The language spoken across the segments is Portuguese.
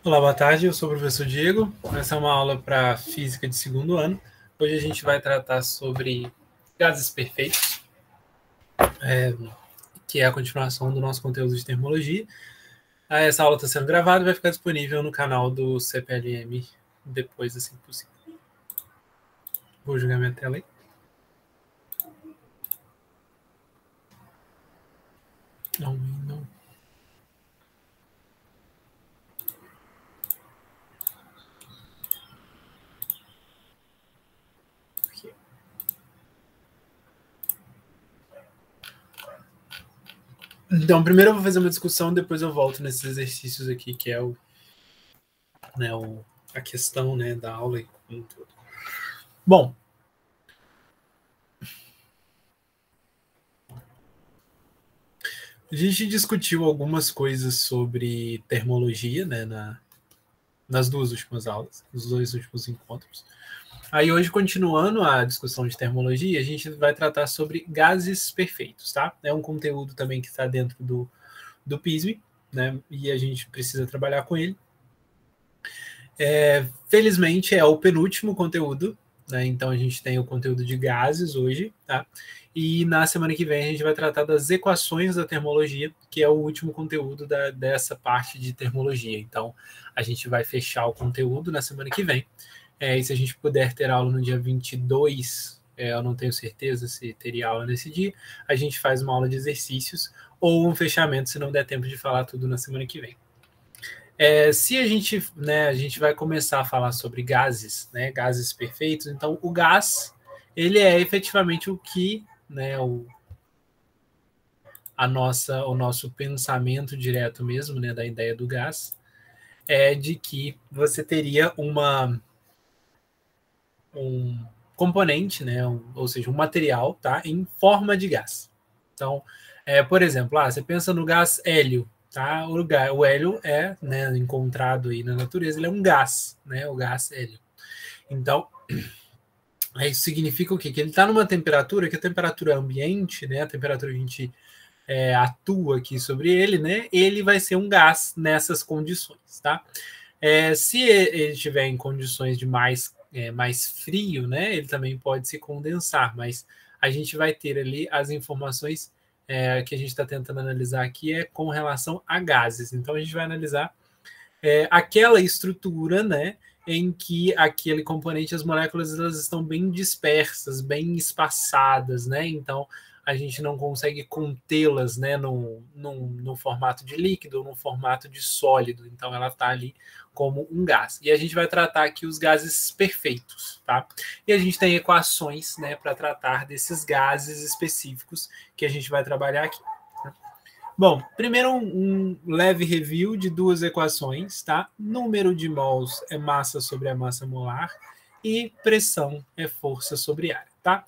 Olá, boa tarde. Eu sou o professor Diego. Essa é uma aula para física de segundo ano. Hoje a gente vai tratar sobre gases perfeitos, que é a continuação do nosso conteúdo de termologia. Essa aula está sendo gravada e vai ficar disponível no canal do CPLM depois, assim que possível. Vou jogar minha tela aí. Não. Aqui. Então, primeiro eu vou fazer uma discussão, depois eu volto nesses exercícios aqui, que é a questão, né, da aula e tudo. Bom, a gente discutiu algumas coisas sobre termologia, né, nas duas últimas aulas, nos dois últimos encontros. Aí hoje, continuando a discussão de termologia, a gente vai tratar sobre gases perfeitos, tá? É um conteúdo também que está dentro do PISM, né? E a gente precisa trabalhar com ele. Felizmente é o penúltimo conteúdo, né? Então a gente tem o conteúdo de gases hoje, tá? E na semana que vem a gente vai tratar das equações da termologia, que é o último conteúdo dessa parte de termologia. Então a gente vai fechar o conteúdo na semana que vem. E se a gente puder ter aula no dia 22, eu não tenho certeza se teria aula nesse dia, a gente faz uma aula de exercícios ou um fechamento, se não der tempo de falar tudo na semana que vem. Se a gente vai começar a falar sobre gases, né, gases perfeitos, então o gás, ele é efetivamente o que, né, o nosso pensamento direto mesmo, né, da ideia do gás, é de que você teria um componente, né, ou seja, um material, tá, em forma de gás. Então, por exemplo, você pensa no gás hélio, tá? O hélio é, né, encontrado aí na natureza, ele é um gás, né, o gás hélio. Então, isso significa o quê? Que ele está numa temperatura, que a temperatura ambiente, né, a temperatura que a gente atua aqui sobre ele, né, ele vai ser um gás nessas condições, tá? Se ele estiver em condições de mais frio, né, ele também pode se condensar, mas a gente vai ter ali as informações que a gente está tentando analisar aqui com relação a gases. Então a gente vai analisar aquela estrutura, né, em que aquele componente, as moléculas, elas estão bem dispersas, bem espaçadas, né? Então a gente não consegue contê-las, né, no formato de líquido ou no formato de sólido. Então ela está ali como um gás. E a gente vai tratar aqui os gases perfeitos, tá? E a gente tem equações, né, para tratar desses gases específicos que a gente vai trabalhar aqui. Bom, primeiro um leve review de duas equações, tá? Número de mols é massa sobre a massa molar e pressão é força sobre ar, tá?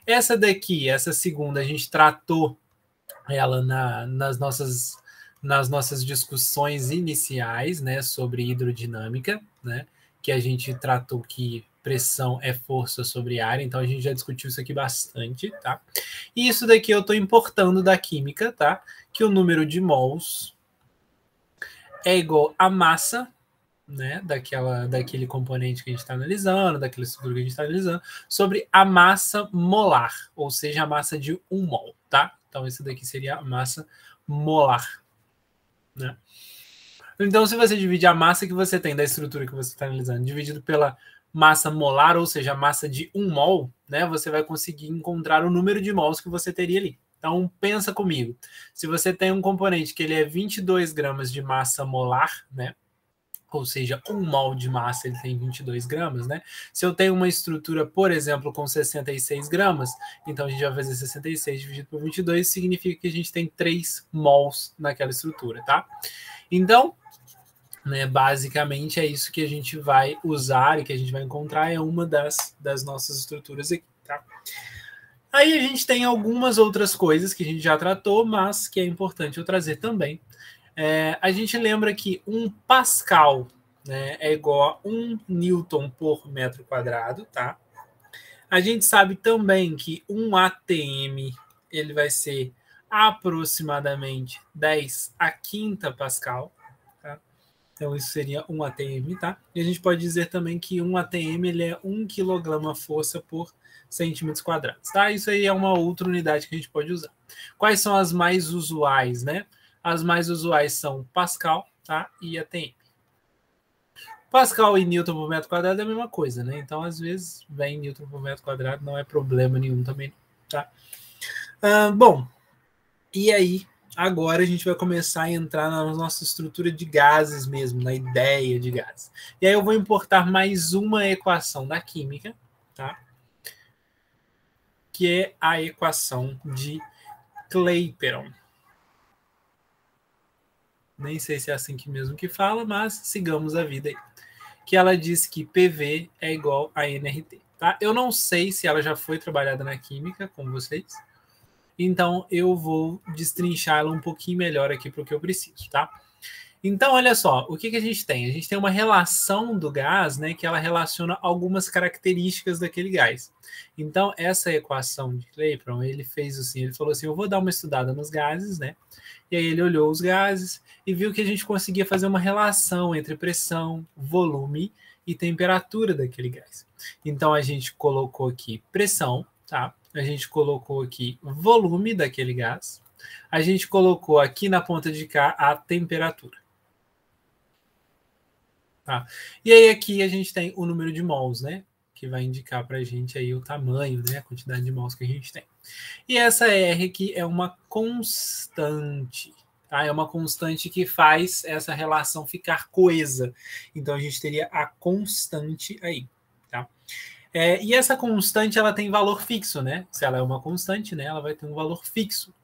Essa daqui, essa segunda, a gente tratou ela nas nossas discussões iniciais, né, sobre hidrodinâmica, né, que a gente tratou que pressão é força sobre ar, então a gente já discutiu isso aqui bastante, tá? E isso daqui eu estou importando da química, tá? Que o número de mols é igual à massa, né, daquele componente que a gente está analisando, daquela estrutura que a gente está analisando, sobre a massa molar, ou seja, a massa de 1 mol, tá? Então, isso daqui seria a massa molar, né? Então, se você divide a massa que você tem da estrutura que você está analisando, dividido pela massa molar, ou seja, a massa de 1 mol, né, você vai conseguir encontrar o número de mols que você teria ali. Então, pensa comigo. Se você tem um componente que ele é 22 gramas de massa molar, né, ou seja, 1 mol de massa ele tem 22 gramas, né? Se eu tenho uma estrutura, por exemplo, com 66 gramas, então a gente vai fazer 66 dividido por 22, significa que a gente tem 3 mols naquela estrutura, tá? Então, né, basicamente é isso que a gente vai usar e que a gente vai encontrar, é uma das nossas estruturas aqui, tá? Aí a gente tem algumas outras coisas que a gente já tratou, mas que é importante eu trazer também. A gente lembra que 1 Pascal, né, é igual a 1 Newton por metro quadrado, tá? A gente sabe também que 1 ATM ele vai ser aproximadamente 10 a quinta Pascal, tá? Então, isso seria 1 atm, tá? E a gente pode dizer também que 1 atm ele é 1 kgfm por centímetros quadrados, tá? Isso aí é uma outra unidade que a gente pode usar. Quais são as mais usuais, né? As mais usuais são Pascal, tá? E atm. Pascal e Newton por metro quadrado é a mesma coisa, né? Então, às vezes, vem Newton por metro quadrado, não é problema nenhum também, tá? Bom, e aí, agora a gente vai começar a entrar na nossa estrutura de gases mesmo, na ideia de gases. E aí eu vou importar mais uma equação da química, tá? Que é a equação de Clapeyron. Nem sei se é assim que mesmo que fala, mas sigamos a vida aí. Que ela diz que PV é igual a nRT. Tá? Eu não sei se ela já foi trabalhada na química com vocês, então eu vou destrinchá-la um pouquinho melhor aqui para o que eu preciso, tá? Então, olha só, o que a gente tem? A gente tem uma relação do gás, né, que ela relaciona algumas características daquele gás. Então, essa equação de Clapeyron, ele fez assim, ele falou assim, eu vou dar uma estudada nos gases, né? E aí ele olhou os gases e viu que a gente conseguia fazer uma relação entre pressão, volume e temperatura daquele gás. Então, a gente colocou aqui pressão, tá? A gente colocou aqui volume daquele gás. A gente colocou aqui na ponta de cá a temperatura. Tá? E aí aqui a gente tem o número de mols, né? Que vai indicar para a gente aí o tamanho, né? A quantidade de mols que a gente tem. E essa R aqui é uma constante, tá? É uma constante que faz essa relação ficar coesa. Então a gente teria a constante aí, tá? E essa constante ela tem valor fixo, né? Se ela é uma constante, né? Ela vai ter um valor fixo.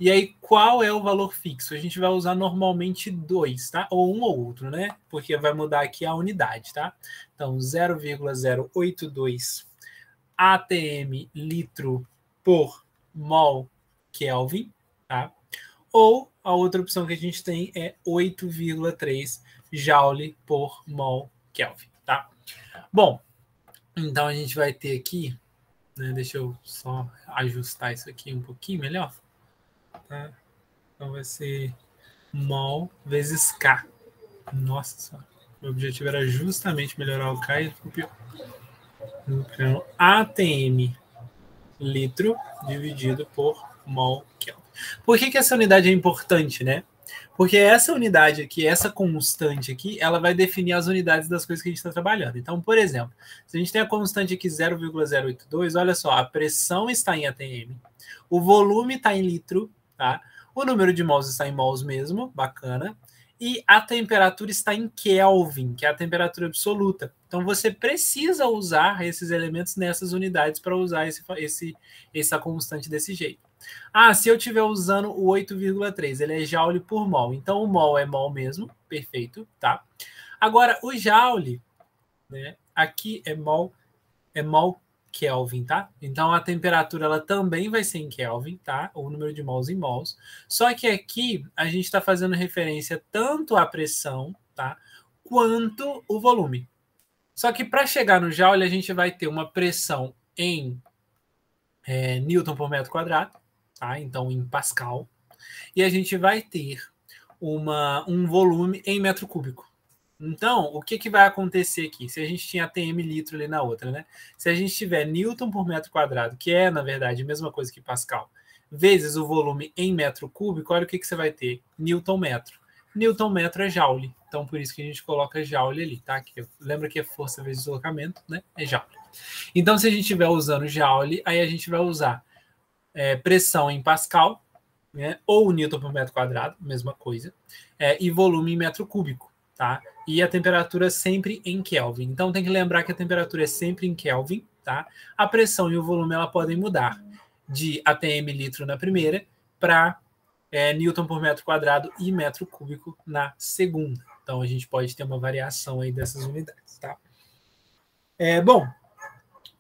E aí, qual é o valor fixo? A gente vai usar normalmente 2, tá? Ou um ou outro, né? Porque vai mudar aqui a unidade, tá? Então, 0,082 atm litro por mol Kelvin, tá? Ou a outra opção que a gente tem é 8,3 joule por mol Kelvin, tá? Bom, então a gente vai ter aqui, né? Deixa eu só ajustar isso aqui um pouquinho melhor. Tá? Então vai ser mol vezes K. Nossa senhora. Meu objetivo era justamente melhorar o K e ficou pior. Então, ATM litro dividido por mol Kelvin. Por que essa unidade é importante, né? Porque essa unidade aqui, essa constante aqui, ela vai definir as unidades das coisas que a gente está trabalhando. Então, por exemplo, se a gente tem a constante aqui 0,082, olha só, a pressão está em ATM, o volume está em litro, tá? O número de mols está em mols mesmo, bacana. E a temperatura está em Kelvin, que é a temperatura absoluta. Então, você precisa usar esses elementos nessas unidades para usar essa constante desse jeito. Se eu estiver usando o 8,3, ele é joule por mol. Então, o mol é mol mesmo, perfeito, tá? Agora, o joule, né, aqui é mol Kelvin, tá? Então, a temperatura ela também vai ser em Kelvin, tá? O número de mols em mols. Só que aqui a gente está fazendo referência tanto à pressão, tá? Quanto o volume. Só que para chegar no joule, a gente vai ter uma pressão em Newton por metro quadrado, tá? Então, em Pascal. E a gente vai ter um volume em metro cúbico. Então, o que vai acontecer aqui? Se a gente tinha ATM litro ali na outra, né? Se a gente tiver Newton por metro quadrado, que é, na verdade, a mesma coisa que Pascal, vezes o volume em metro cúbico, olha o que você vai ter. Newton metro. Newton metro é joule. Então, por isso que a gente coloca joule ali, tá? Lembra que é força vezes deslocamento, né? É joule. Então, se a gente estiver usando joule, aí a gente vai usar pressão em Pascal, né? Ou Newton por metro quadrado, mesma coisa, e volume em metro cúbico, tá? E a temperatura sempre em Kelvin. Então, tem que lembrar que a temperatura é sempre em Kelvin, tá? A pressão e o volume ela podem mudar de ATM litro na primeira para Newton por metro quadrado e metro cúbico na segunda. Então, a gente pode ter uma variação aí dessas unidades, tá? Bom,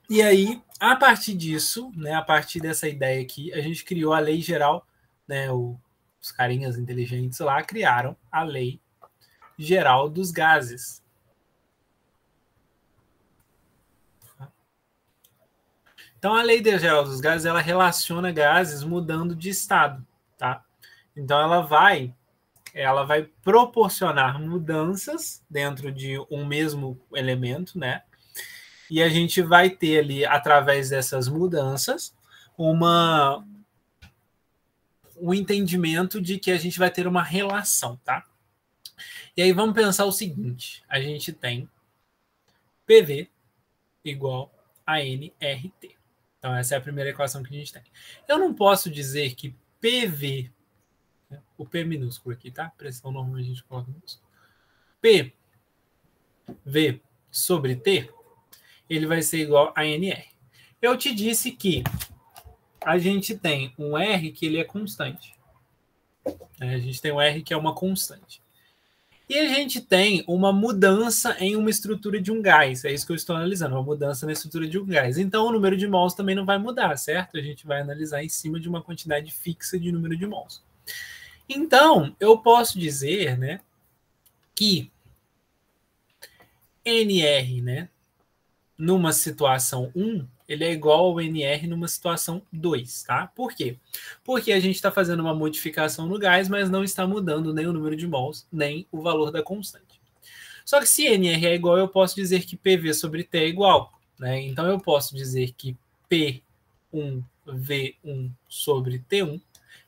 e aí, a partir disso, né, a partir dessa ideia aqui, a gente criou a lei geral, né, os carinhas inteligentes lá criaram a lei geral dos gases. Então, a lei geral dos gases, ela relaciona gases mudando de estado, tá? Então, ela vai ela vai proporcionar mudanças dentro de um mesmo elemento, né? E a gente vai ter ali, através dessas mudanças, um entendimento de que a gente vai ter uma relação, tá? E aí vamos pensar o seguinte, a gente tem PV igual a nRT. Então essa é a primeira equação que a gente tem. Eu não posso dizer que PV, o P minúsculo aqui, tá? Pressão normalmente a gente coloca minúsculo. PV sobre T, ele vai ser igual a NR. Eu te disse que a gente tem um R que ele é constante. A gente tem um R que é uma constante. E a gente tem uma mudança em uma estrutura de um gás. É isso que eu estou analisando, uma mudança na estrutura de um gás. Então, o número de mols também não vai mudar, certo? A gente vai analisar em cima de uma quantidade fixa de número de mols. Então, eu posso dizer, né, que NR, né, numa situação 1, ele é igual ao NR numa situação 2, tá? Por quê? Porque a gente está fazendo uma modificação no gás, mas não está mudando nem o número de mols, nem o valor da constante. Só que se NR é igual, eu posso dizer que PV sobre T é igual, né? Então eu posso dizer que P1V1 sobre T1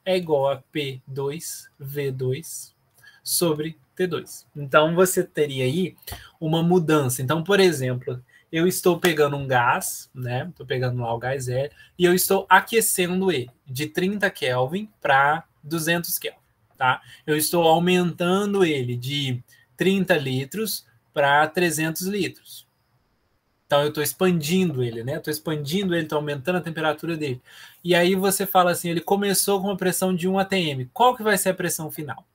é igual a P2V2 sobre T2. Então você teria aí uma mudança. Então, por exemplo, eu estou pegando um gás, né? Estou pegando lá o gás hélio, e eu estou aquecendo ele de 30 Kelvin para 200 Kelvin, tá? Eu estou aumentando ele de 30 litros para 300 litros. Então, eu estou expandindo ele, né? Estou expandindo ele, estou aumentando a temperatura dele. E aí você fala assim, ele começou com uma pressão de 1 atm. Qual que vai ser a pressão final?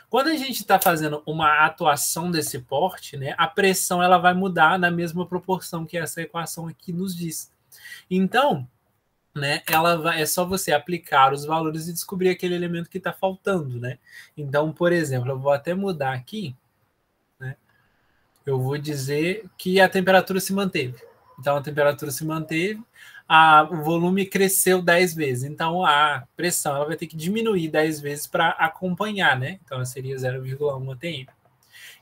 Quando a gente está fazendo uma atuação desse porte, né, a pressão ela vai mudar na mesma proporção que essa equação aqui nos diz. Então, né, é só você aplicar os valores e descobrir aquele elemento que está faltando, né? Então, por exemplo, eu vou até mudar aqui, né? Eu vou dizer que a temperatura se manteve. Então, a temperatura se manteve, o volume cresceu 10 vezes. Então, a pressão ela vai ter que diminuir 10 vezes para acompanhar, né? Então, ela seria 0,1 atm.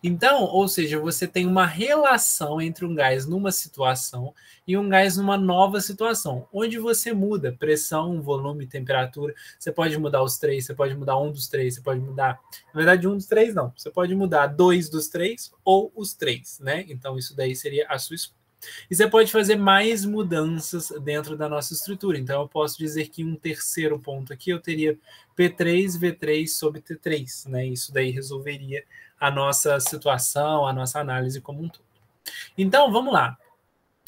Então, ou seja, você tem uma relação entre um gás numa situação e um gás numa nova situação, onde você muda pressão, volume, temperatura. Você pode mudar os três, você pode mudar um dos três, você pode mudar. Na verdade, um dos três não. Você pode mudar 2 dos 3 ou os 3, né? Então, isso daí seria a sua escolha. E você pode fazer mais mudanças dentro da nossa estrutura. Então, eu posso dizer que um terceiro ponto aqui eu teria P3V3 sobre T3, né? Isso daí resolveria a nossa situação, a nossa análise como um todo. Então, vamos lá.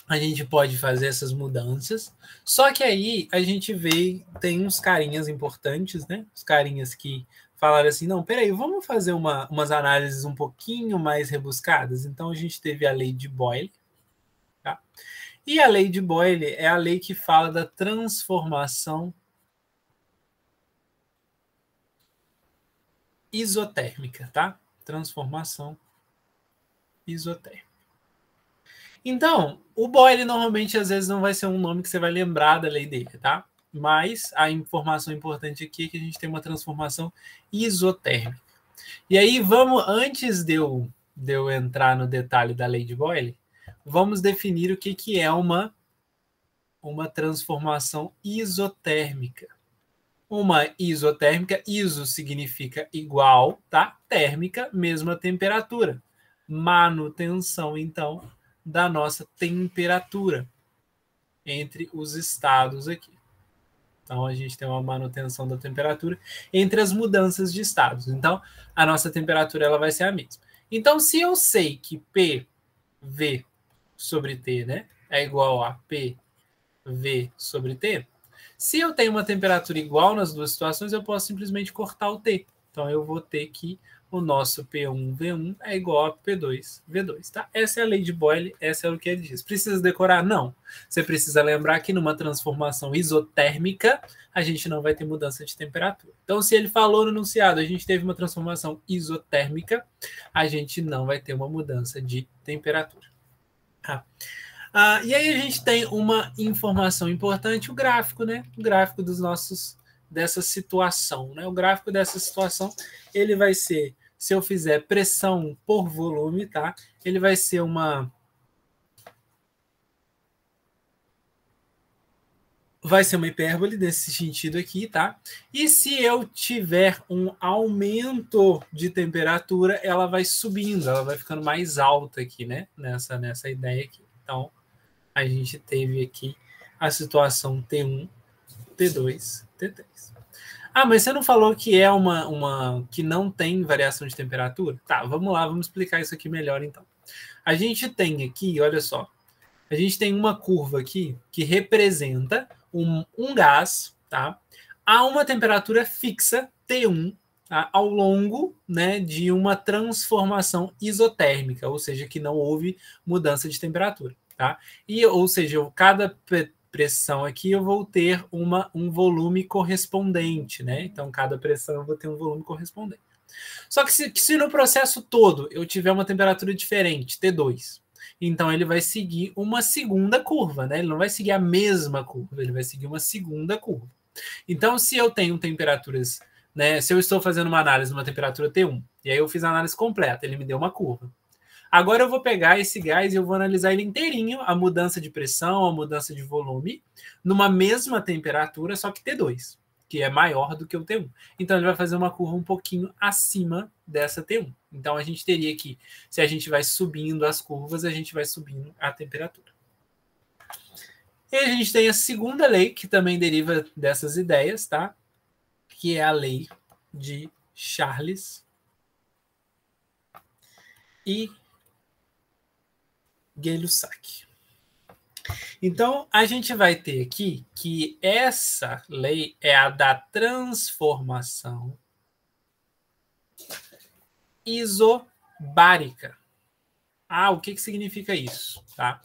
A gente pode fazer essas mudanças, só que aí a gente vê, tem uns carinhas importantes, né? Os carinhas que falaram assim, não, peraí, vamos fazer umas análises um pouquinho mais rebuscadas. Então, a gente teve a lei de Boyle, tá? E a lei de Boyle é a lei que fala da transformação isotérmica, tá? Transformação isotérmica. Então, o Boyle normalmente às vezes não vai ser um nome que você vai lembrar da lei dele, tá? Mas a informação importante aqui é que a gente tem uma transformação isotérmica. E aí vamos, antes de eu entrar no detalhe da lei de Boyle, vamos definir o que é uma transformação isotérmica. Uma isotérmica, iso significa igual, tá? Térmica, mesma temperatura. Manutenção, então, da nossa temperatura entre os estados aqui. Então, a gente tem uma manutenção da temperatura entre as mudanças de estados. Então, a nossa temperatura ela vai ser a mesma. Então, se eu sei que PV sobre T, né, é igual a PV sobre T, se eu tenho uma temperatura igual nas duas situações, eu posso simplesmente cortar o T. Então, eu vou ter que o nosso P1V1 é igual a P2V2, tá? Essa é a lei de Boyle, essa é o que ele diz. Precisa decorar? Não. Você precisa lembrar que numa transformação isotérmica, a gente não vai ter mudança de temperatura. Então, se ele falou no enunciado, a gente teve uma transformação isotérmica, a gente não vai ter uma mudança de temperatura. Tá? E aí a gente tem uma informação importante, o gráfico, né? O gráfico dos nossos dessa situação, né? O gráfico dessa situação, ele vai ser, se eu fizer pressão por volume, tá? Ele vai ser uma hipérbole nesse sentido aqui, tá? E se eu tiver um aumento de temperatura, ela vai subindo, ela vai ficando mais alta aqui, né? Nessa ideia aqui. Então, a gente teve aqui a situação T1, T2, T3. Ah, mas você não falou que é uma que não tem variação de temperatura? Tá, vamos lá, vamos explicar isso aqui melhor então. A gente tem aqui, olha só, a gente tem uma curva aqui que representa um gás, tá? A uma temperatura fixa, T1, tá? Ao longo, né, de uma transformação isotérmica, ou seja, que não houve mudança de temperatura, tá? E, ou seja, cada pressão aqui eu vou ter um volume correspondente, né? Então, cada pressão eu vou ter um volume correspondente. Só que se no processo todo eu tiver uma temperatura diferente, T2, então ele vai seguir uma segunda curva, né? Ele não vai seguir a mesma curva, ele vai seguir uma segunda curva. Então, se eu tenho temperaturas, né? Se eu estou fazendo uma análise numa temperatura T1, e aí eu fiz a análise completa, ele me deu uma curva. Agora eu vou pegar esse gás e eu vou analisar ele inteirinho, a mudança de pressão, a mudança de volume, numa mesma temperatura, só que T2, que é maior do que o T1. Então ele vai fazer uma curva um pouquinho acima dessa T1. Então a gente teria que, se a gente vai subindo as curvas, a gente vai subindo a temperatura. E a gente tem a segunda lei, que também deriva dessas ideias, tá? Que é a lei de Charles e Gay-Lussac. Então, a gente vai ter aqui que essa lei é a da transformação isobárica. Ah, o que significa isso? Tá?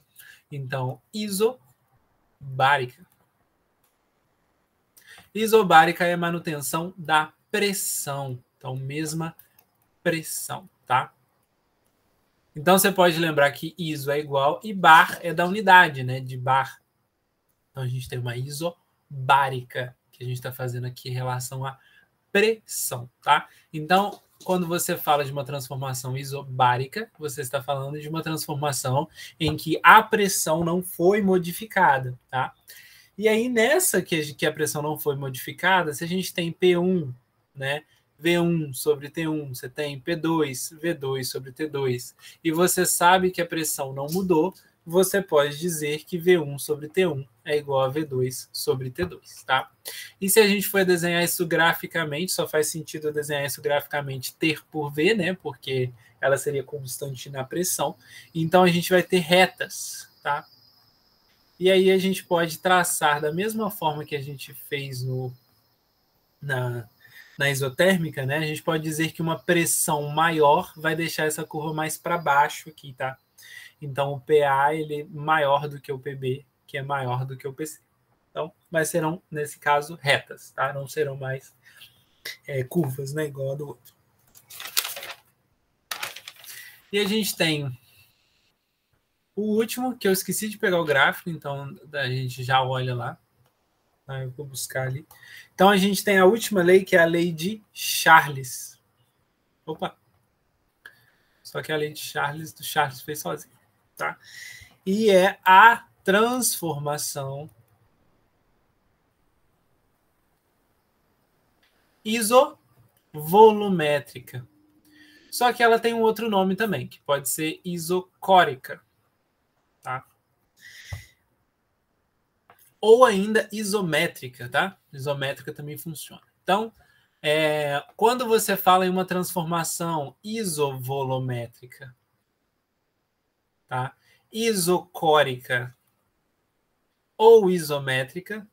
Então, isobárica. Isobárica é a manutenção da pressão. Então, mesma pressão, tá? Então, você pode lembrar que iso é igual e bar é da unidade, né? De bar. Então, a gente tem uma isobárica, que a gente está fazendo aqui em relação à pressão, tá? Então, quando você fala de uma transformação isobárica, você está falando de uma transformação em que a pressão não foi modificada, tá? E aí, nessa que a pressão não foi modificada, se a gente tem P1, né? V1 sobre T1, você tem P2, V2 sobre T2, e você sabe que a pressão não mudou, você pode dizer que V1 sobre T1 é igual a V2 sobre T2, tá? E se a gente for desenhar isso graficamente, só faz sentido desenhar isso graficamente ter por V, né? Porque ela seria constante na pressão. Então a gente vai ter retas, tá? E aí a gente pode traçar da mesma forma que a gente fez na isotérmica, né? A gente pode dizer que uma pressão maior vai deixar essa curva mais para baixo aqui, tá? Então o PA ele é maior do que o PB, que é maior do que o PC. Então, mas serão, nesse caso, retas, tá? Não serão mais curvas, né? Igual a do outro. E a gente tem o último, que eu esqueci de pegar o gráfico, então a gente já olha lá. Eu vou buscar ali. Então a gente tem a última lei, que é a lei de Charles. Opa! Só que a lei de Charles, do Charles fez sozinho, tá? E é a transformação isovolumétrica. Só que ela tem um outro nome também, que pode ser isocórica, tá? Ou ainda isométrica, tá? Isométrica também funciona. Então, quando você fala em uma transformação isovolumétrica, tá? Isocórica ou isométrica,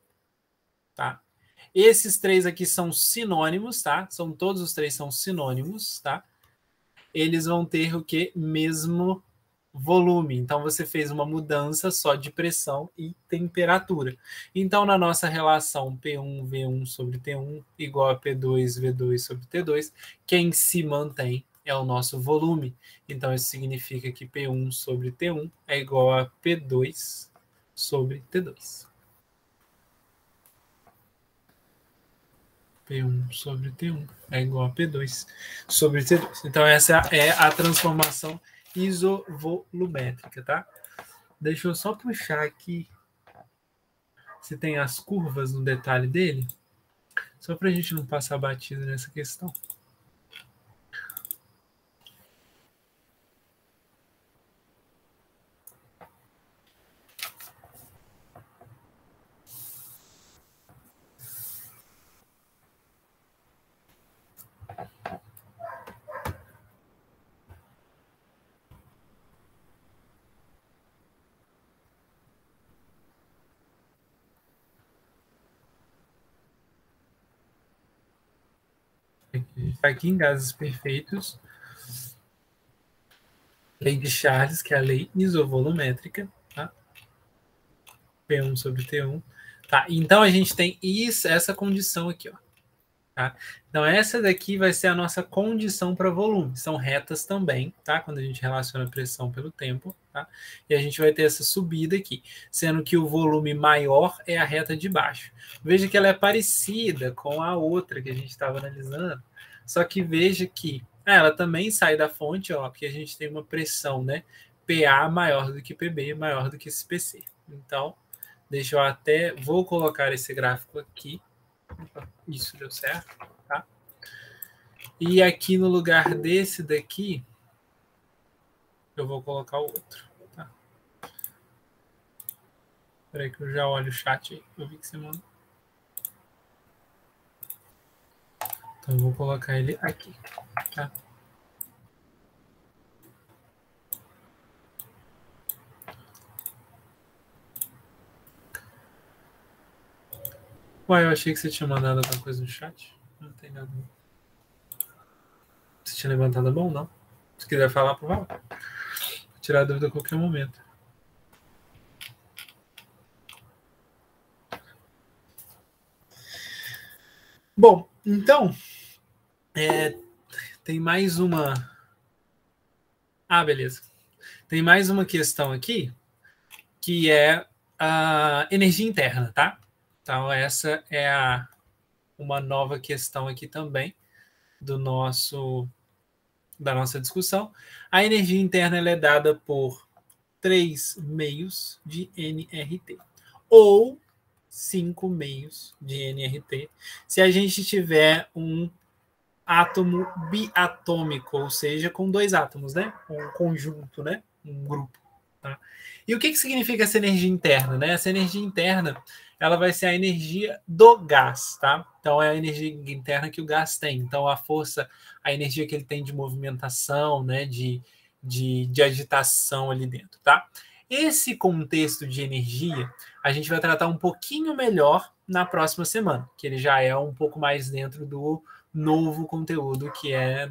tá? Esses três aqui são sinônimos, tá? Todos os três são sinônimos, tá? Eles vão ter o que? Mesmo volume. Então, você fez uma mudança só de pressão e temperatura. Então, na nossa relação P1, V1 sobre T1 igual a P2, V2 sobre T2, quem se mantém é o nosso volume. Então, isso significa que P1 sobre T1 é igual a P2 sobre T2. P1 sobre T1 é igual a P2 sobre T2. Então, essa é a transformação isovolumétrica, tá? Deixa eu só puxar aqui se tem as curvas no detalhe dele, só para a gente não passar batido nessa questão. Aqui em gases perfeitos, lei de Charles, que é a lei isovolumétrica, tá? P1 sobre T1. Tá, então a gente tem essa condição aqui, ó. Tá? Então, essa daqui vai ser a nossa condição para volume. São retas também, tá? Quando a gente relaciona a pressão pelo tempo, tá? E a gente vai ter essa subida aqui, sendo que o volume maior é a reta de baixo. Veja que ela é parecida com a outra que a gente estava analisando, só que veja que ela também sai da fonte, ó, porque a gente tem uma pressão, né? PA maior do que PB, maior do que esse PC. Então, deixa eu até... Vou colocar esse gráfico aqui. Isso deu certo, tá? E aqui no lugar desse daqui, eu vou colocar o outro, tá? Espera aí que eu já olho o chat aí. Eu vi que você mandou. Então eu vou colocar ele aqui, tá? Ué, eu achei que você tinha mandado alguma coisa no chat. Não tem nada. Você tinha levantado a mão? Não? Se quiser falar, por favor. Vou tirar a dúvida a qualquer momento. Bom, então, tem mais uma... Ah, beleza. Tem mais uma questão aqui, que é a energia interna, tá? Então, essa é uma nova questão aqui também da nossa discussão. A energia interna ela é dada por 3 meios de nRT, ou 5 meios de nRT, se a gente tiver um átomo biatômico, ou seja, com 2 átomos, né? Um conjunto, né? Um grupo. Tá? E o que significa essa energia interna? Né? Essa energia interna ela vai ser a energia do gás, tá? Então é a energia interna que o gás tem. Então a força, a energia que ele tem de movimentação, né? De agitação ali dentro, tá? Esse contexto de energia a gente vai tratar um pouquinho melhor na próxima semana, que ele já é um pouco mais dentro do novo conteúdo que é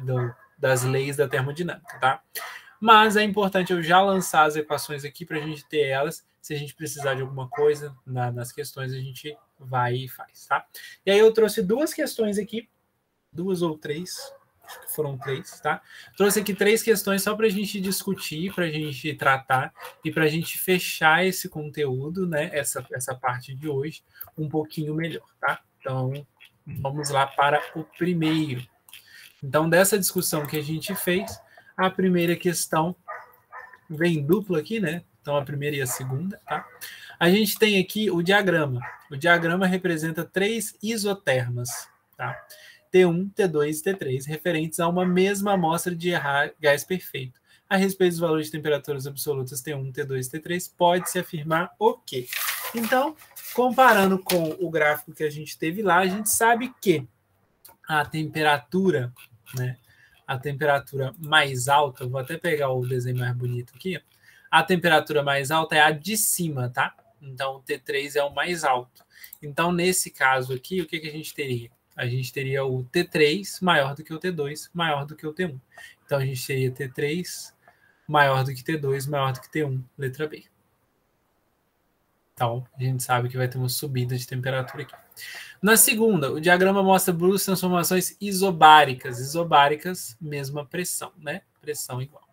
das leis da termodinâmica, tá? Mas é importante eu já lançar as equações aqui para a gente ter elas. Se a gente precisar de alguma coisa nas questões, a gente vai e faz, tá? E aí eu trouxe 2 questões aqui, 2 ou 3, acho que foram 3, tá? Trouxe aqui 3 questões só para a gente discutir, para a gente tratar e para a gente fechar esse conteúdo, né? Essa parte de hoje um pouquinho melhor, tá? Então, vamos lá para o primeiro. Então, dessa discussão que a gente fez, a primeira questão vem dupla aqui, né? Então, a primeira e a segunda, tá? A gente tem aqui o diagrama. O diagrama representa 3 isotermas, tá? T1, T2 e T3, referentes a uma mesma amostra de gás perfeito. A respeito dos valores de temperaturas absolutas T1, T2 e T3, pode-se afirmar o quê? Então, comparando com o gráfico que a gente teve lá, a gente sabe que a temperatura, né? A temperatura mais alta, vou até pegar o desenho mais bonito aqui, a temperatura mais alta é a de cima, tá? Então, o T3 é o mais alto. Então, nesse caso aqui, o que a gente teria? A gente teria o T3 maior do que o T2, maior do que o T1. Então, a gente teria T3 maior do que T2, maior do que T1, letra B. Então, a gente sabe que vai ter uma subida de temperatura aqui. Na segunda, o diagrama mostra duas transformações isobáricas. Isobáricas, mesma pressão, né? Pressão igual.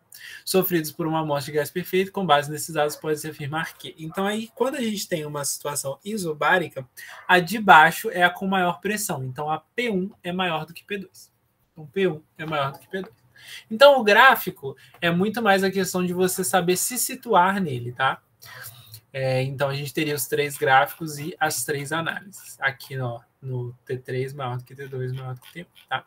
sofridos por uma amostra de gás perfeito. Com base nesses dados, pode-se afirmar que. Então, aí, quando a gente tem uma situação isobárica, a de baixo é a com maior pressão. Então, a P1 é maior do que P2. Então, P1 é maior do que P2. Então, o gráfico é muito mais a questão de você saber se situar nele, tá? Então, a gente teria os 3 gráficos e as 3 análises. Aqui, ó, no T3 maior do que T2 maior do que T1, tá?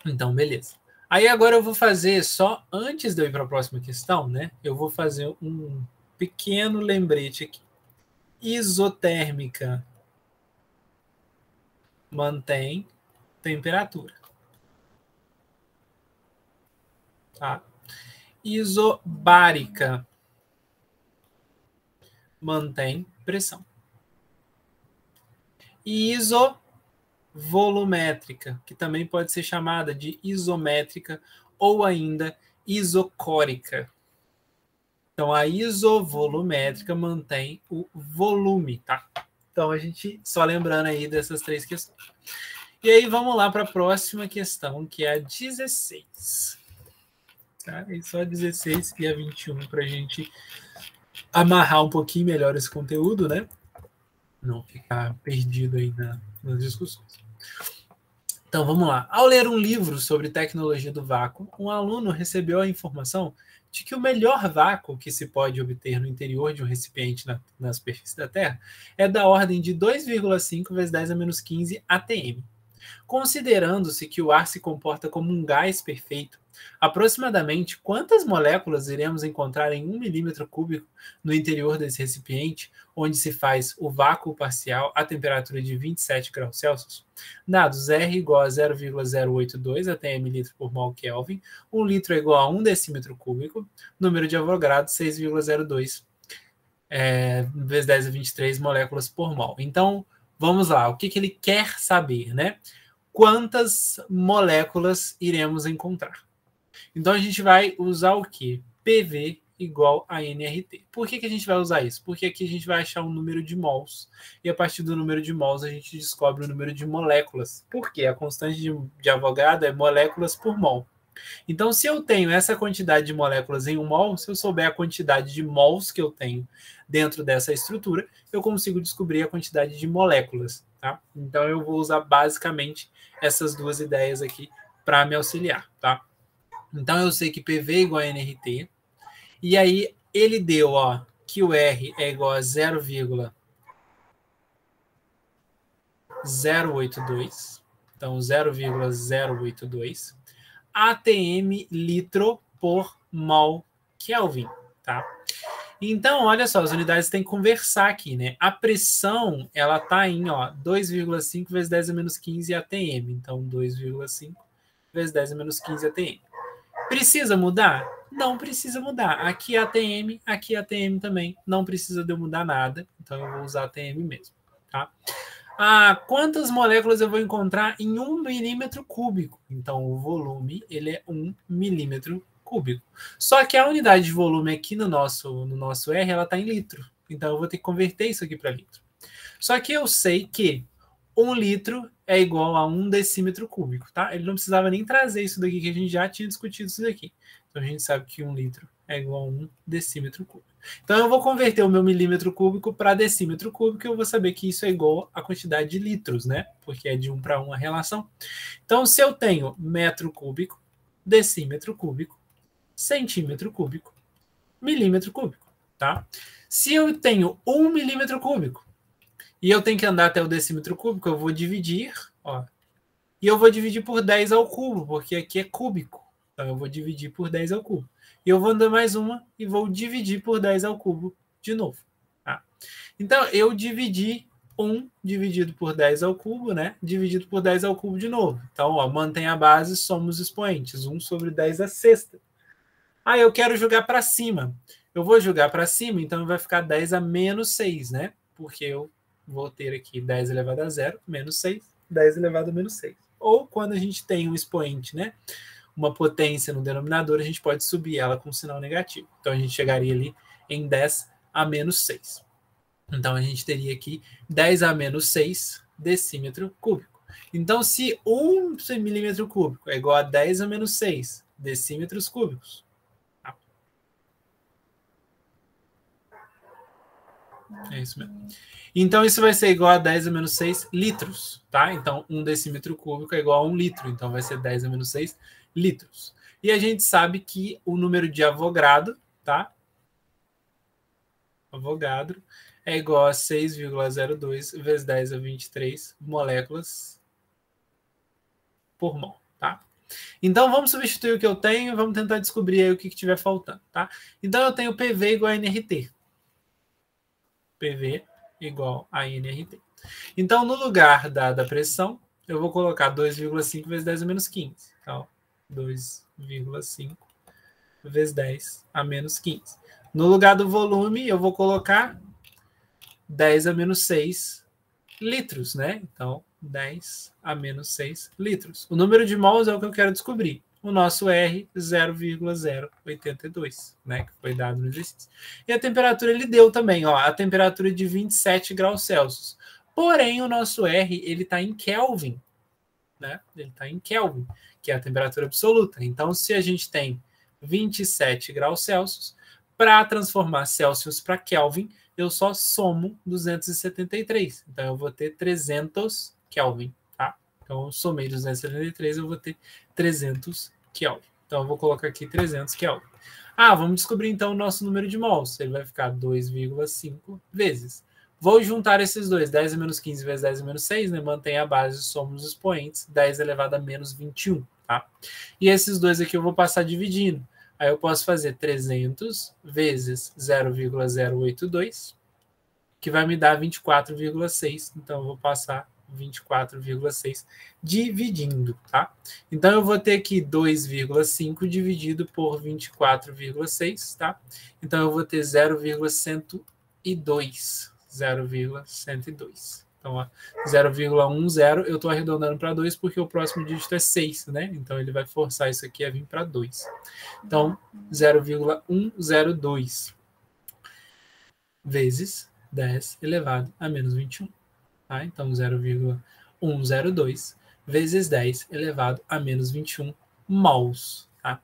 Então, beleza. Aí, agora eu vou fazer, só antes de eu ir para a próxima questão, né? Eu vou fazer um pequeno lembrete aqui. Isotérmica mantém temperatura. Tá? Isobárica mantém pressão. E isovolumétrica, que também pode ser chamada de isométrica ou ainda isocórica. Então, a isovolumétrica mantém o volume, tá? Então, a gente só lembrando aí dessas 3 questões. E aí, vamos lá para a próxima questão, que é a 16. Tá? E só a 16 e a 21 para a gente amarrar um pouquinho melhor esse conteúdo, né? Não ficar perdido aí nas discussões. Então, vamos lá. Ao ler um livro sobre tecnologia do vácuo, um aluno recebeu a informação de que o melhor vácuo que se pode obter no interior de um recipiente na superfície da Terra é da ordem de 2,5 vezes 10 a menos 15 atm. Considerando-se que o ar se comporta como um gás perfeito, aproximadamente quantas moléculas iremos encontrar em 1 milímetro cúbico no interior desse recipiente, onde se faz o vácuo parcial a temperatura de 27 graus Celsius? Dados: R igual a 0,082 atm litro por mol Kelvin, 1 litro é igual a 1 decímetro cúbico, número de Avogadro 6,02 vezes 10 a 23 moléculas por mol. Então, vamos lá, o que ele quer saber, né? Quantas moléculas iremos encontrar? Então, a gente vai usar o quê? PV igual a nRT. Por que a gente vai usar isso? Porque aqui a gente vai achar um número de mols, e a partir do número de mols a gente descobre o número de moléculas. Por quê? A constante de Avogadro é moléculas por mol. Então, se eu tenho essa quantidade de moléculas em 1 mol, se eu souber a quantidade de mols que eu tenho dentro dessa estrutura, eu consigo descobrir a quantidade de moléculas. Tá? Então, eu vou usar basicamente essas 2 ideias aqui para me auxiliar. Tá? Então, eu sei que PV é igual a nRT, e aí ele deu que o R é igual a 0,082, então 0,082 atm litro por mol Kelvin, tá? Então, olha só, as unidades têm que conversar aqui, né? A pressão, ela tá em 2,5 vezes 10 a menos 15 atm. Então, 2,5 vezes 10 a menos 15 atm. Precisa mudar? Não precisa mudar. Aqui é ATM, aqui é ATM também. Não precisa de eu mudar nada. Então, eu vou usar ATM mesmo, tá? Quantas moléculas eu vou encontrar em 1 milímetro cúbico? Então, o volume, ele é 1 milímetro cúbico. Só que a unidade de volume aqui no nosso R, ela está em litro. Então, eu vou ter que converter isso aqui para litro. Só que eu sei que 1 litro é igual a 1 decímetro cúbico, tá? Ele não precisava nem trazer isso daqui, que a gente já tinha discutido isso daqui. Então, a gente sabe que 1 litro é igual a 1 decímetro cúbico. Então, eu vou converter o meu milímetro cúbico para decímetro cúbico e eu vou saber que isso é igual à quantidade de litros, né? Porque é de 1 para 1 a relação. Então, se eu tenho metro cúbico, decímetro cúbico, centímetro cúbico, milímetro cúbico, tá? Se eu tenho 1 milímetro cúbico e eu tenho que andar até o decímetro cúbico, eu vou dividir, e eu vou dividir por 10 ao cubo, porque aqui é cúbico. Então, eu vou dividir por 10 ao cubo. E eu vou andar mais uma e vou dividir por 10 ao cubo de novo. Tá? Então, eu dividi 1 dividido por 10 ao cubo, né? Dividido por 10 ao cubo de novo. Então, mantém a base, somos expoentes. 1 sobre 10 a sexta. Eu quero jogar para cima. Eu vou jogar para cima, então vai ficar 10 a menos 6, né? Porque eu vou ter aqui 10 elevado a 0, menos 6, 10 elevado a menos 6. Ou quando a gente tem um expoente, né? Uma potência no denominador, a gente pode subir ela com um sinal negativo. Então, a gente chegaria ali em 10 a menos 6. Então, a gente teria aqui 10 a menos 6 decímetro cúbico. Então, se 1 milímetro cúbico é igual a 10 a menos 6, decímetros cúbicos. Tá? É isso mesmo. Então, isso vai ser igual a 10 a menos 6 litros, tá? Então, 1 decímetro cúbico é igual a 1 litro. Então, vai ser 10 a menos 6 litros. E a gente sabe que o número de Avogadro, tá? Avogadro é igual a 6,02 vezes 10 a 23 moléculas por mol, tá? Então, vamos substituir o que eu tenho e vamos tentar descobrir aí o que estiver faltando, tá? Então, eu tenho PV igual a NRT. PV igual a NRT. Então, no lugar da pressão, eu vou colocar 2,5 vezes 10 a menos 15. Então, 2,5 vezes 10 a menos 15. No lugar do volume, eu vou colocar 10 a menos 6 litros, né? Então, 10 a menos 6 litros. O número de mols é o que eu quero descobrir. O nosso R, 0,082, né? Que foi dado no exercício. E a temperatura ele deu também, ó. A temperatura de 27 graus Celsius. Porém, o nosso R, ele está em Kelvin, né? Ele está em Kelvin, que é a temperatura absoluta. Então, se a gente tem 27 graus Celsius, para transformar Celsius para Kelvin, eu só somo 273. Então, eu vou ter 300 Kelvin, tá? Então, eu somei 273, eu vou ter 300 Kelvin. Então, eu vou colocar aqui 300 Kelvin. Ah, vamos descobrir, então, o nosso número de mols. Ele vai ficar 2,5 vezes. Vou juntar esses dois, 10 a menos 15 vezes 10 a menos 6, né? Mantém a base, somos os expoentes, 10 elevado a menos 21, tá? E esses dois aqui eu vou passar dividindo. Aí eu posso fazer 300 vezes 0,082, que vai me dar 24,6. Então, eu vou passar 24,6 dividindo, tá? Então, eu vou ter aqui 2,5 dividido por 24,6, tá? Então, eu vou ter 0,102. 0,102. Então, 0,10 eu estou arredondando para 2 porque o próximo dígito é 6, né? Então, ele vai forçar isso aqui a vir para 2. Então, 0,102 vezes 10 elevado a menos 21. Tá? Então, 0,102 vezes 10 elevado a menos 21 mols. Tá?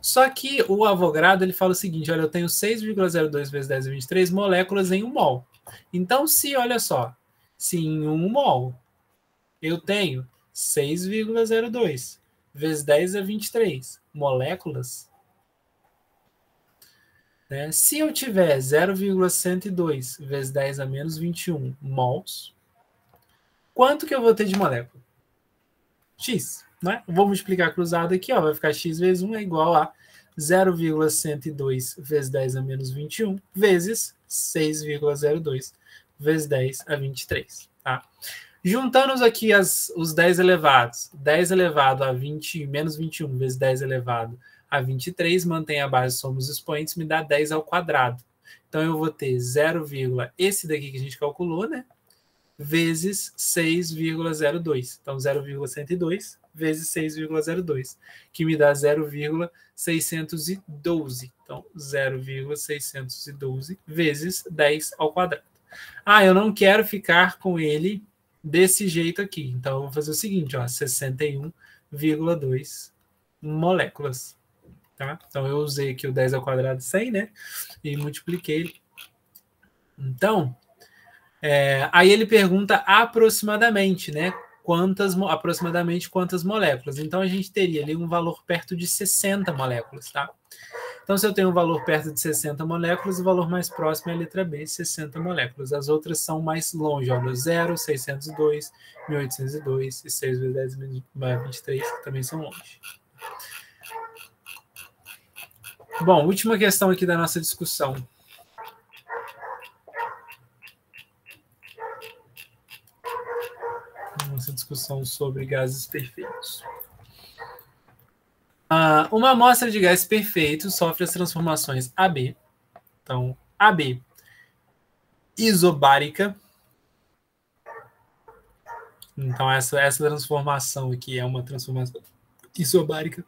Só que o Avogadro ele fala o seguinte, olha, eu tenho 6,02 vezes 10 a 23 moléculas em 1 mol. Então, olha só, se em 1 mol eu tenho 6,02 vezes 10 a 23 moléculas, né? Se eu tiver 0,102 vezes 10 a menos 21 mols, quanto que eu vou ter de molécula? X, né? Vou multiplicar cruzado aqui, ó, vai ficar x vezes 1 é igual a 0,102 vezes 10 a menos 21 vezes 6,02 vezes 10 a 23. Tá? Juntando aqui os 10 elevados. 10 elevado a 20 menos 21 vezes 10 elevado a 23, mantém a base, somos expoentes, me dá 10 ao quadrado. Então, eu vou ter 0, esse daqui que a gente calculou, né? Vezes 6,02. Então, 0,102 vezes 6,02, que me dá 0,612. Então, 0,612 vezes 10 ao quadrado. Ah, eu não quero ficar com ele desse jeito aqui. Então, eu vou fazer o seguinte, ó, 61,2 moléculas. Tá? Então, eu usei aqui o 10 ao quadrado 100, né? E multipliquei. Então, aí ele pergunta aproximadamente, né? Aproximadamente quantas moléculas. Então, a gente teria ali um valor perto de 60 moléculas, tá? Então, se eu tenho um valor perto de 60 moléculas, o valor mais próximo é a letra B, 60 moléculas. As outras são mais longe, ó, 0, 602, 1802 e 6 vezes 10 menos 23, que também são longe. Bom, última questão aqui da nossa discussão. Nossa discussão sobre gases perfeitos. Uma amostra de gás perfeito sofre as transformações AB. Então, AB isobárica. Então, essa transformação aqui é uma transformação isobárica.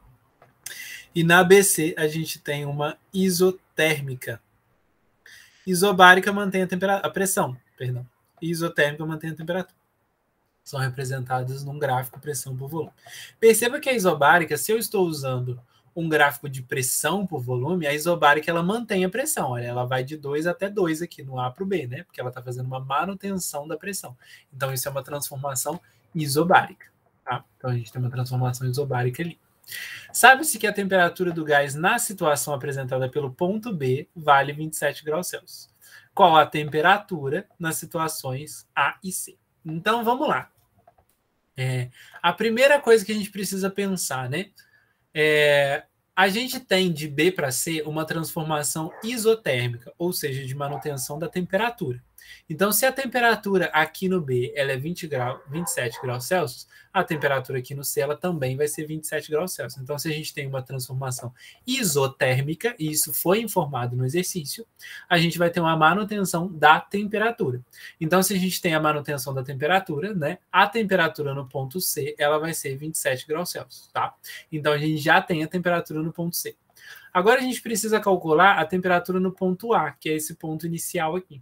E na ABC, a gente tem uma isotérmica. Isobárica mantém a pressão, perdão. Isotérmica mantém a temperatura. São representadas num gráfico pressão por volume. Perceba que a isobárica, se eu estou usando um gráfico de pressão por volume, a isobárica ela mantém a pressão. Olha, ela vai de 2 até 2 aqui, no A para o B, né? Porque ela está fazendo uma manutenção da pressão. Então, isso é uma transformação isobárica. Tá? Então, a gente tem uma transformação isobárica ali. Sabe-se que a temperatura do gás na situação apresentada pelo ponto B vale 27 graus Celsius. Qual a temperatura nas situações A e C? Então, vamos lá. A primeira coisa que a gente precisa pensar, né? A gente tem de B para C uma transformação isotérmica, ou seja, de manutenção da temperatura. Então, se a temperatura aqui no B ela é 27 graus Celsius, a temperatura aqui no C ela também vai ser 27 graus Celsius. Então, se a gente tem uma transformação isotérmica, e isso foi informado no exercício, a gente vai ter uma manutenção da temperatura. Então, se a gente tem a manutenção da temperatura, né, a temperatura no ponto C ela vai ser 27 graus Celsius, tá? Então, a gente já tem a temperatura no ponto C. Agora, a gente precisa calcular a temperatura no ponto A, que é esse ponto inicial aqui.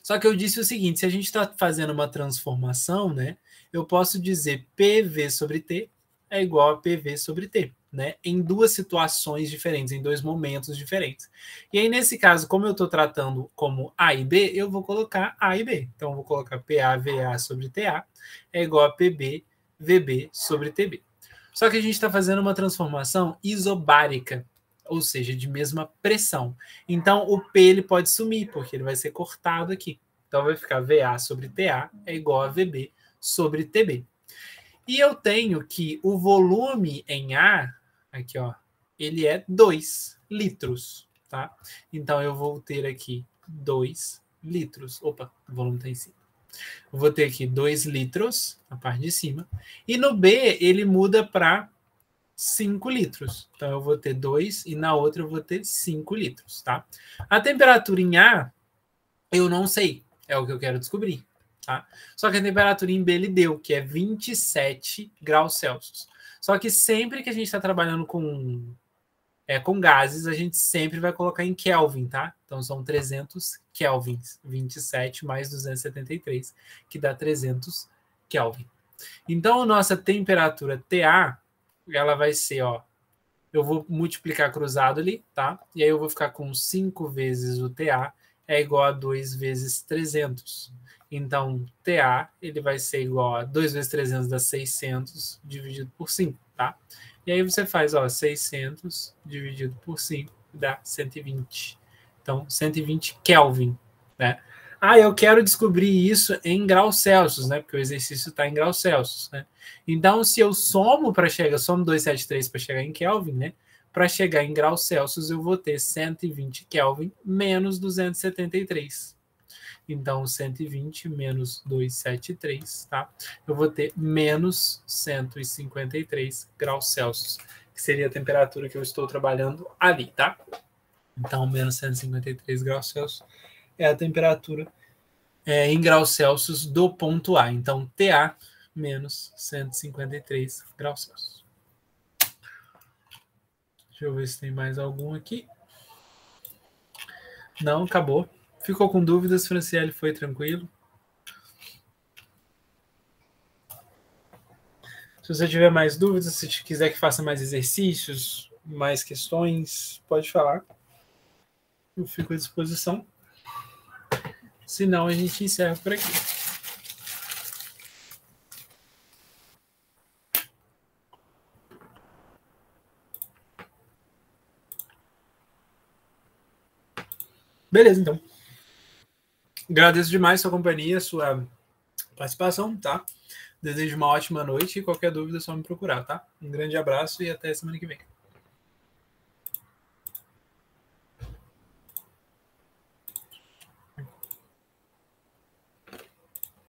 Só que eu disse o seguinte, se a gente está fazendo uma transformação, né, eu posso dizer PV sobre T é igual a PV sobre T, né, em duas situações diferentes, em dois momentos diferentes. E aí, nesse caso, como eu estou tratando como A e B, eu vou colocar A e B. Então, eu vou colocar PA-VA sobre TA é igual a PB-VB sobre TB. Só que a gente está fazendo uma transformação isobárica, ou seja, de mesma pressão. Então, o P ele pode sumir, porque ele vai ser cortado aqui. Então, vai ficar VA sobre TA é igual a VB sobre TB. E eu tenho que o volume em A, aqui, ó, ele é 2 litros, tá? Então, eu vou ter aqui 2 litros. Opa, o volume está em cima. Eu vou ter aqui 2 litros na parte de cima. E no B, ele muda para 5 litros. Então, eu vou ter 2 e na outra eu vou ter 5 litros, tá? A temperatura em A, eu não sei. É o que eu quero descobrir, tá? Só que a temperatura em B ele deu, que é 27 graus Celsius. Só que sempre que a gente está trabalhando com gases, a gente sempre vai colocar em Kelvin, tá? Então, são 300 kelvins. 27 mais 273, que dá 300 Kelvin. Então, a nossa temperatura TA, ela vai ser, ó, eu vou multiplicar cruzado ali, tá? E aí eu vou ficar com 5 vezes o TA é igual a 2 vezes 300. Então, TA, ele vai ser igual a 2 vezes 300 dá 600 dividido por 5, tá? E aí você faz, ó, 600 dividido por 5 dá 120. Então, 120 Kelvin, né? Ah, eu quero descobrir isso em graus Celsius, né? Porque o exercício está em graus Celsius, né? Então, se eu somo 273 para chegar em Kelvin, né? Para chegar em graus Celsius, eu vou ter 120 Kelvin menos 273. Então, 120 menos 273, tá? Eu vou ter menos 153 graus Celsius, que seria a temperatura que eu estou trabalhando ali, tá? Então, menos 153 graus Celsius é a temperatura em graus Celsius do ponto A. Então, TA menos 153 graus Celsius. Deixa eu ver se tem mais algum aqui. Não, acabou. Ficou com dúvidas, Franciele? Foi tranquilo? Se você tiver mais dúvidas, se quiser que faça mais exercícios, mais questões, pode falar. Eu fico à disposição. Senão, a gente encerra por aqui. Beleza, então. Agradeço demais sua companhia, sua participação, tá? Desejo uma ótima noite e qualquer dúvida é só me procurar, tá? Um grande abraço e até semana que vem.